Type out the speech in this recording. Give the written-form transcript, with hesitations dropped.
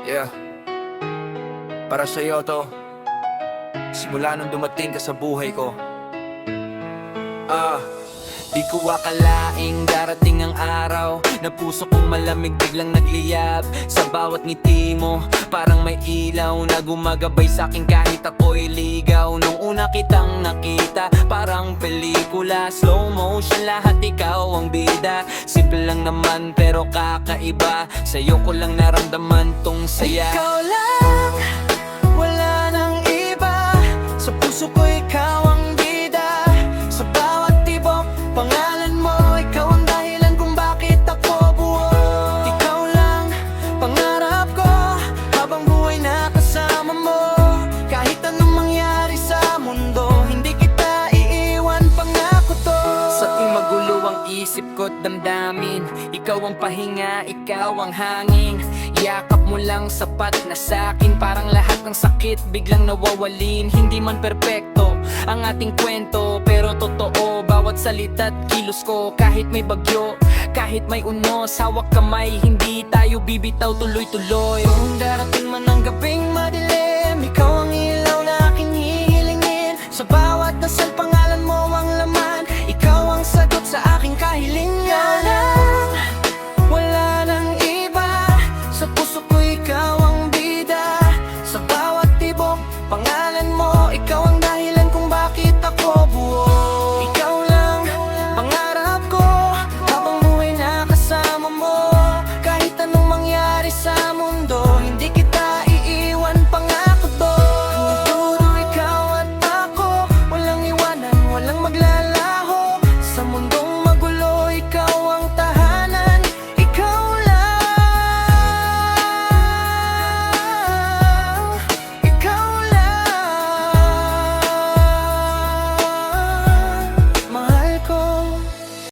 Yeah, para sa'yo to. Simula nung dumating ka sa buhay ko. Di ko akalaing darating ang araw na puso kong malamig biglang nagliyab. Sa bawat ngiti mo, parang may ilaw na gumagabay sa'kin kahit ako'y ligaw. Nung una kitang nakita, parang pelikula, slow motion, lahat ikaw ang bida. Simple lang naman pero kakaiba, sa'yo ko lang naramdaman tong saya. Ikaw lang, wala nang iba, sa puso ko ikaw ang bida. Sa bawat tibok, pangalan mo, ikaw ang dahilan kung bakit ako buo. Ikaw lang, pangarap ko, habang buhay na kasama mo. Kahit anong mangyari sa mundo, hindi kita iiwan, pangako to. Sa tuwing magulo ang isip ko't damdamin, ikaw ang pahinga, ikaw ang hangin. Yakap mo lang sapat na sa'kin, parang lahat ng sakit biglang nawawalin. Hindi man perpekto ang ating kwento, pero totoo bawat salita't kilos ko. Kahit may bagyo, kahit may unos, hawak kamay, hindi tayo bibitaw, tuloy-tuloy. Kung darating man ang gabing